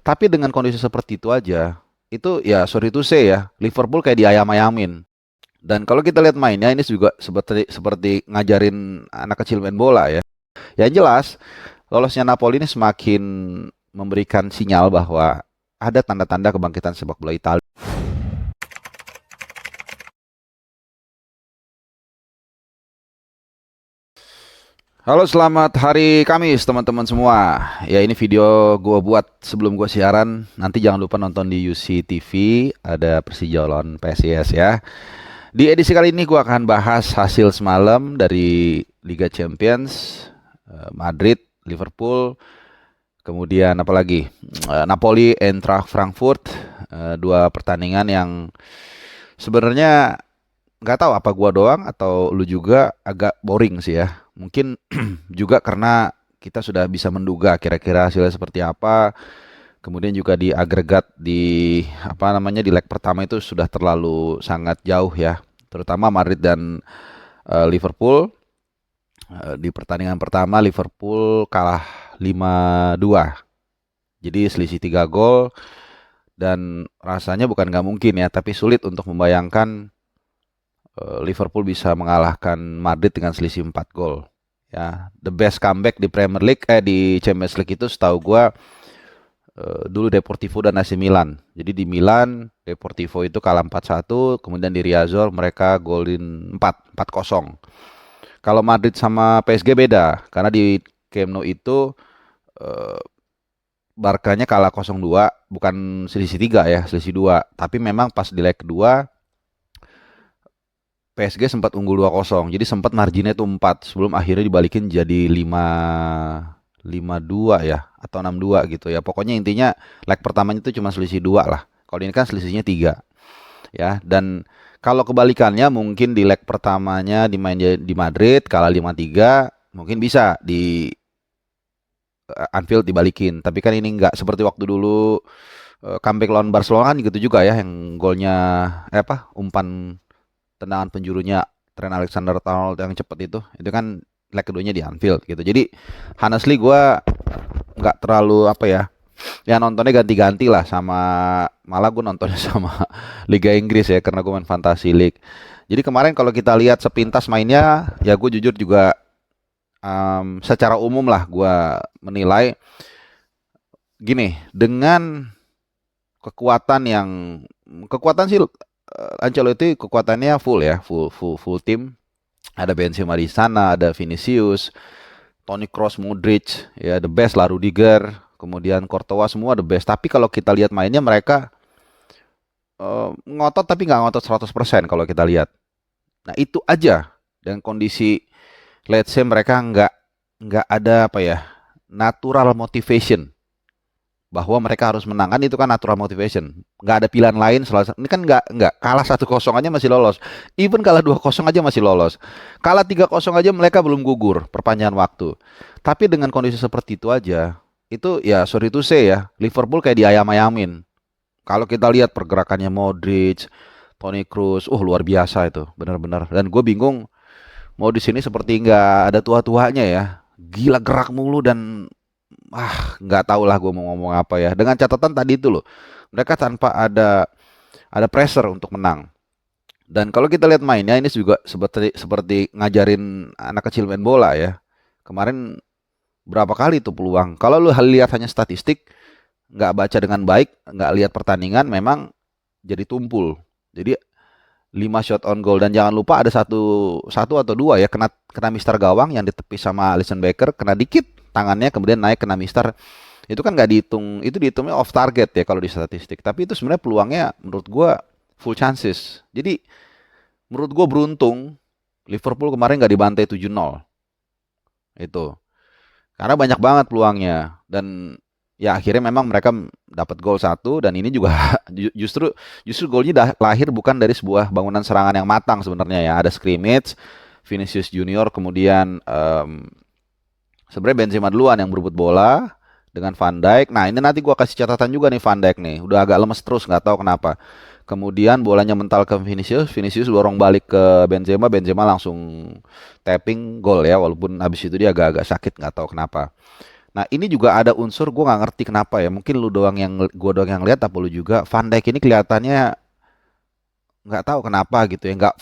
Tapi dengan kondisi seperti itu aja, itu ya sorry to say ya, Liverpool kayak diayam-ayamin. Dan kalau kita lihat mainnya ini juga seperti seperti ngajarin anak kecil main bola ya. Yang jelas, lolosnya Napoli ini semakin memberikan sinyal bahwa ada tanda-tanda kebangkitan sepak bola Italia. Halo, selamat hari Kamis teman-teman semua. Ya, ini video gue buat sebelum gue siaran. Nanti jangan lupa nonton di UC TV, ada Persija lawan PSIS ya. Di edisi kali ini gue akan bahas hasil semalam dari Liga Champions, Madrid, Liverpool, kemudian apa lagi? Napoli, Eintracht Frankfurt. Dua pertandingan yang sebenarnya nggak tahu apa gua doang atau lu juga agak boring sih ya. Mungkin juga karena kita sudah bisa menduga kira-kira hasilnya seperti apa. Kemudian juga di agregat di apa namanya di leg pertama itu sudah terlalu sangat jauh ya. Terutama Madrid dan Liverpool. Di pertandingan pertama Liverpool kalah 5-2. Jadi selisih 3 gol dan rasanya bukan nggak mungkin ya, tapi sulit untuk membayangkan Liverpool bisa mengalahkan Madrid dengan selisih 4 gol. Ya, the best comeback di Premier League di Champions League itu setahu gua dulu Deportivo dan AC Milan. Jadi di Milan Deportivo itu kalah 4-1, kemudian di Riazor mereka golin 4-0. Kalau Madrid sama PSG beda, karena di Camp Nou itu eh, Barkanya kalah 0-2, bukan selisih 3 ya, selisih 2. Tapi memang pas di leg kedua PSG sempat unggul 2-0. Jadi sempat marginnya itu 4 sebelum akhirnya dibalikin jadi 5-2 ya atau 6-2 gitu ya. Pokoknya intinya leg pertamanya itu cuma selisih 2 lah. Kalau ini kan selisihnya 3 ya. Dan kalau kebalikannya mungkin di leg pertamanya dimain di Madrid kalah 5-3, mungkin bisa di Anfield dibalikin. Tapi kan ini enggak seperti waktu dulu comeback lawan Barcelona kan gitu juga ya, yang golnya umpan tendangan penjurunya Trent Alexander-Arnold yang cepet itu kan leg keduanya di Anfield gitu. Jadi honestly gue nggak terlalu ya nontonnya ganti-ganti lah, sama malah gue nontonnya sama Liga Inggris ya karena gue main Fantasy League. Jadi kemarin kalau kita lihat sepintas mainnya ya gue jujur juga secara umum lah gue menilai gini, dengan kekuatan sih Ancelotti kekuatannya full ya, full tim. Ada Benzema di sana, ada Vinicius, Toni Kroos, Modric, ya the best lah, Rudiger, kemudian Courtois, semua the best. Tapi kalau kita lihat mainnya mereka ngotot tapi nggak ngotot 100% kalau kita lihat. Nah, itu aja. Dan kondisi let's say mereka nggak ada natural motivation bahwa mereka harus menang, kan itu kan natural motivation, nggak ada pilihan lain selalu. Ini kan nggak kalah 1-0 aja masih lolos, even kalah 2-0 aja masih lolos, kalah 3-0 aja mereka belum gugur perpanjangan waktu. Tapi dengan kondisi seperti itu aja, itu ya sorry to say ya, Liverpool kayak diayam-ayamin. Kalau kita lihat pergerakannya Modric, Toni Kroos, luar biasa itu benar-benar. Dan gue bingung, Modric ini seperti nggak ada tua-tuanya ya, gila gerak mulu dan nggak tahu lah gue mau ngomong apa ya. Dengan catatan tadi itu loh, mereka tanpa ada pressure untuk menang. Dan kalau kita lihat mainnya ini juga seperti ngajarin anak kecil main bola ya. Kemarin berapa kali tuh peluang? Kalau lu lihat hanya statistik, nggak baca dengan baik, nggak lihat pertandingan, memang jadi tumpul. Jadi 5 shot on goal, dan jangan lupa ada satu atau dua ya kena mister gawang yang ditepis sama Alisson Becker, kena dikit tangannya kemudian naik kena mister. Itu kan nggak dihitung, itu dihitungnya off target ya kalau di statistik. Tapi itu sebenarnya peluangnya menurut gua full chances. Jadi menurut gua beruntung Liverpool kemarin nggak dibantai 7-0 itu. Karena banyak banget peluangnya, dan ya akhirnya memang mereka dapat gol satu. Dan ini juga justru golnya lahir bukan dari sebuah bangunan serangan yang matang sebenarnya ya. Ada scrimmage, Vinicius Junior, kemudian sebenarnya Benzema duluan yang berebut bola dengan Van Dijk. Nah, ini nanti gua kasih catatan juga nih, Van Dijk nih udah agak lemes terus, nggak tahu kenapa. Kemudian bolanya mental ke Vinicius dorong balik ke Benzema langsung tapping gol ya, walaupun habis itu dia agak-agak sakit, nggak tahu kenapa. Nah, ini juga ada unsur gue nggak ngerti kenapa ya. Mungkin gue doang yang lihat, apa lu juga. Van Dijk ini kelihatannya nggak tahu kenapa gitu ya, nggak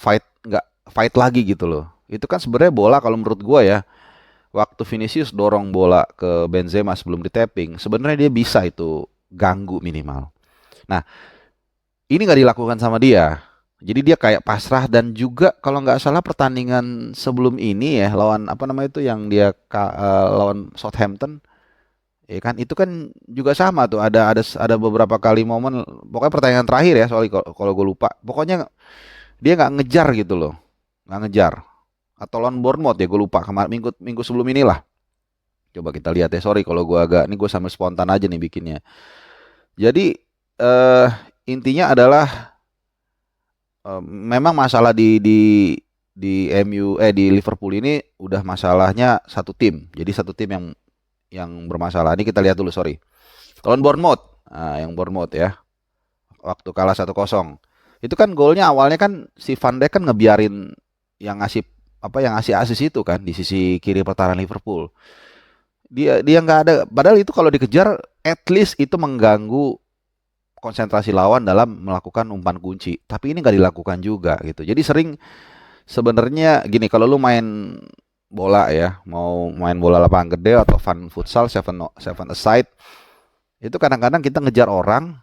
fight lagi gitu loh. Itu kan sebenarnya bola kalau menurut gue ya, waktu Vinicius dorong bola ke Benzema sebelum di tapping, sebenarnya dia bisa itu ganggu minimal. Nah, ini nggak dilakukan sama dia. Jadi dia kayak pasrah, dan juga kalau nggak salah pertandingan sebelum ini ya, lawan apa namanya itu yang lawan Southampton, ya kan itu kan juga sama tuh, ada beberapa kali momen, pokoknya pertandingan terakhir ya, soalnya kalau gue lupa, pokoknya dia nggak ngejar gitu loh, nggak ngejar. Atau lawan Bournemouth ya, gue lupa, kemarin minggu minggu sebelum inilah. Coba kita lihat ya, sorry kalau gue agak, ini gue sambil spontan aja nih bikinnya. Jadi eh intinya adalah, memang masalah di MU, di Liverpool ini udah masalahnya satu tim. Jadi satu tim yang bermasalah. Ini kita lihat dulu, sorry. Lawan Bournemouth. Nah, yang Bournemouth ya. Waktu kalah 1-0. Itu kan golnya awalnya kan si Van Dijk kan ngebiarin yang ngasih asis itu kan di sisi kiri pertahanan Liverpool. Dia nggak ada, padahal itu kalau dikejar at least itu mengganggu konsentrasi lawan dalam melakukan umpan kunci. Tapi ini nggak dilakukan juga gitu. Jadi sering sebenarnya gini, kalau lu main bola ya, mau main bola lapangan gede atau fun futsal, seven aside, itu kadang-kadang kita ngejar orang,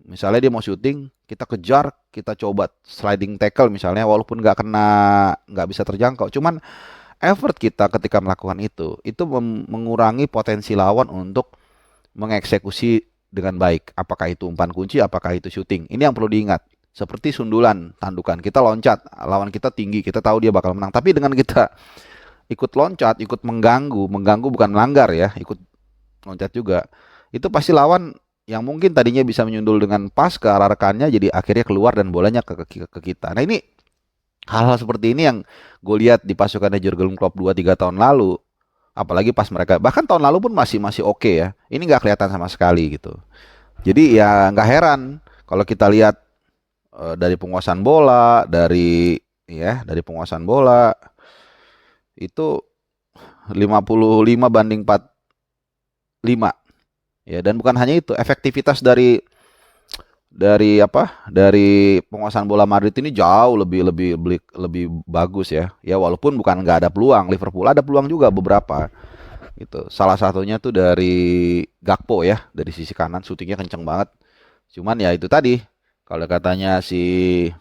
misalnya dia mau syuting, kita kejar, kita coba sliding tackle misalnya, walaupun nggak bisa terjangkau, cuman effort kita ketika melakukan itu mengurangi potensi lawan untuk mengeksekusi dengan baik. Apakah itu umpan kunci, apakah itu syuting. Ini yang perlu diingat. Seperti sundulan, tandukan. Kita loncat, lawan kita tinggi, kita tahu dia bakal menang. Tapi dengan kita ikut loncat, ikut mengganggu bukan melanggar ya, ikut loncat juga. Itu pasti lawan yang mungkin tadinya bisa menyundul dengan pas ke arah rekannya, jadi akhirnya keluar dan bolanya ke kita. Nah, ini hal-hal seperti ini yang gue lihat di pasukannya Jurgen Klopp 2-3 tahun lalu. Apalagi pas mereka, bahkan tahun lalu pun masih masih oke ya. Ini nggak kelihatan sama sekali gitu. Jadi ya nggak heran kalau kita lihat dari penguasaan bola, dari penguasaan bola itu 55 banding 45 ya. Dan bukan hanya itu, efektivitas dari penguasaan bola Madrid ini jauh lebih bagus ya. Ya walaupun bukan nggak ada peluang, Liverpool ada peluang juga beberapa gitu. Salah satunya tuh dari Gakpo ya, dari sisi kanan syutingnya kenceng banget. Cuman ya itu tadi, kalau katanya si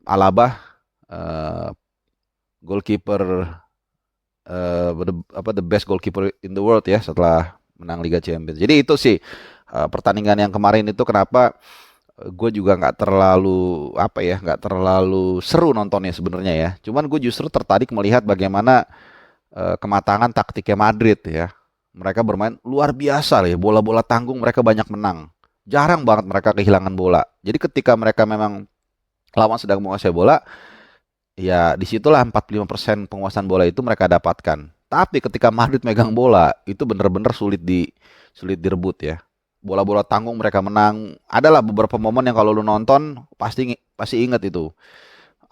Alaba, eh, goalkeeper, the best goalkeeper in the world ya setelah menang Liga Champions. Jadi itu sih pertandingan yang kemarin itu kenapa gue juga nggak terlalu seru nontonnya sebenarnya ya. Cuman gue justru tertarik melihat bagaimana kematangan taktiknya Madrid ya. Mereka bermain luar biasa ya, bola-bola tanggung mereka banyak menang. Jarang banget mereka kehilangan bola. Jadi ketika mereka memang lawan sedang menguasai bola, ya disitulah 45% penguasaan bola itu mereka dapatkan. Tapi ketika Madrid megang bola, itu benar-benar sulit direbut ya. Bola-bola tanggung mereka menang. Adalah beberapa momen yang kalau lu nonton pasti ingat itu.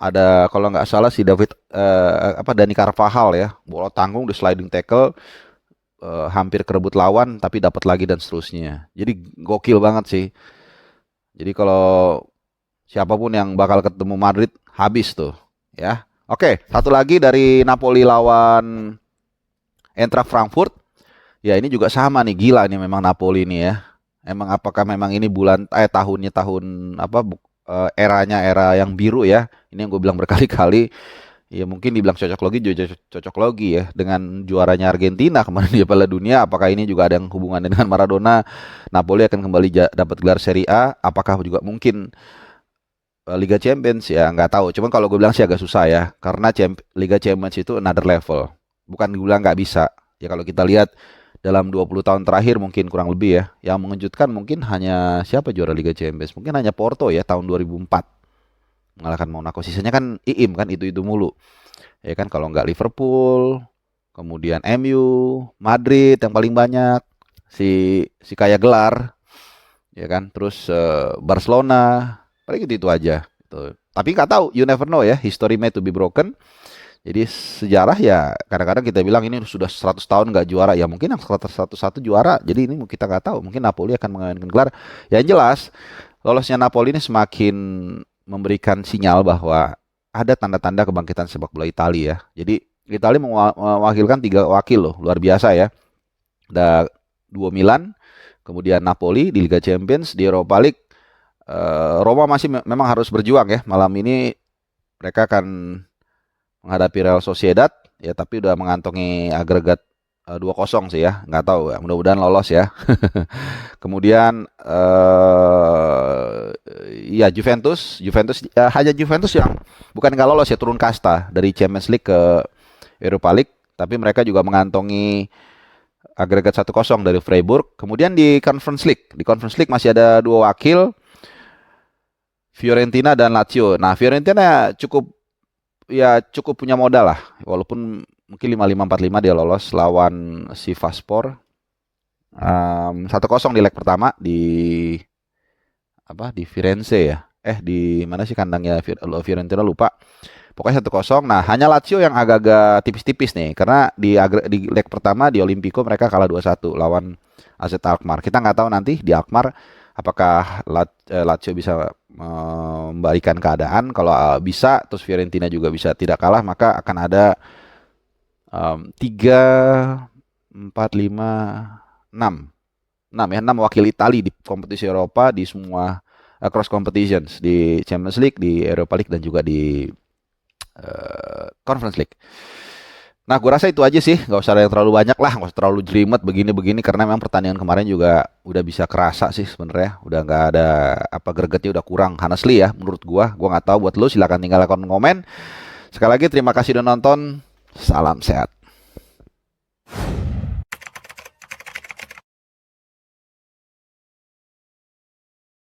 Ada kalau nggak salah si Dani Carvajal ya, bola tanggung di sliding tackle, hampir kerebut lawan tapi dapat lagi dan seterusnya. Jadi gokil banget sih. Jadi kalau siapapun yang bakal ketemu Madrid habis tuh ya. Oke, satu lagi dari Napoli lawan Eintracht Frankfurt. Ya ini juga sama nih, gila nih memang Napoli ini ya. Emang apakah memang ini tahunnya tahun apa, eranya era yang biru ya. Ini yang gue bilang berkali-kali. Ya mungkin dibilang cocok logi ya dengan juaranya Argentina kemarin di Piala Dunia. Apakah ini juga ada yang hubungannya dengan Maradona? Napoli akan kembali dapat gelar Serie A. Apakah juga mungkin Liga Champions? Ya nggak tahu. Cuman kalau gue bilang sih agak susah ya, karena Liga Champions itu another level. Bukan gue bilang nggak bisa. Ya kalau kita lihat dalam 20 tahun terakhir mungkin kurang lebih ya, yang mengejutkan mungkin hanya siapa juara Liga Champions? Mungkin hanya Porto ya tahun 2004 mengalahkan Monaco. Sisanya kan kan itu mulu. Ya kan, kalau nggak Liverpool, kemudian MU, Madrid yang paling banyak, si kaya gelar, ya kan. Terus Barcelona, paling itu aja. Gitu. Tapi nggak tahu, you never know ya. History made to be broken. Jadi sejarah ya kadang-kadang kita bilang ini sudah 100 tahun nggak juara. Ya mungkin yang 101 juara. Jadi ini kita nggak tahu. Mungkin Napoli akan mengamankan gelar. Yang jelas lolosnya Napoli ini semakin memberikan sinyal bahwa ada tanda-tanda kebangkitan sepak bola Italia ya. Jadi Italia mewakilkan 3 wakil loh. Luar biasa ya. Ada dua Milan, kemudian Napoli di Liga Champions, di Europa League. Roma masih memang harus berjuang ya. Malam ini mereka akan menghadapi Real Sociedad ya, tapi udah mengantongi agregat 2-0 sih ya, nggak tahu ya, mudah-mudahan lolos ya. Kemudian ya Juventus hanya Juventus yang bukan nggak lolos ya, turun kasta dari Champions League ke Europa League, tapi mereka juga mengantongi agregat 1-0 dari Freiburg. Kemudian di Conference League masih ada 2 wakil, Fiorentina dan Lazio. Nah, Fiorentina cukup punya modal lah. Walaupun mungkin 5-5-4-5 dia lolos lawan Sivasspor. 1-0 di leg pertama di Firenze ya. Di mana sih kandangnya Fiorentina, lupa. Pokoknya 1-0. Nah, hanya Lazio yang agak-agak tipis-tipis nih, karena di leg pertama di Olimpico mereka kalah 2-1 lawan AZ Alkmaar. Kita nggak tahu nanti di Alkmaar apakah Lazio bisa membalikan keadaan. Kalau bisa, terus Fiorentina juga bisa tidak kalah, maka akan ada 3, 4, 5, 6 wakil Italia di kompetisi Eropa, di semua cross competitions, di Champions League, di Europa League, dan juga di Conference League. Nah, gue rasa itu aja sih, nggak usah ada yang terlalu banyak lah, nggak usah terlalu jelimet begini-begini, karena memang pertandingan kemarin juga udah bisa kerasa sih sebenarnya, udah nggak ada gregetnya, udah kurang, honestly ya, menurut gua nggak tahu buat lo, silakan tinggalkan komen. Sekali lagi terima kasih udah nonton, salam sehat.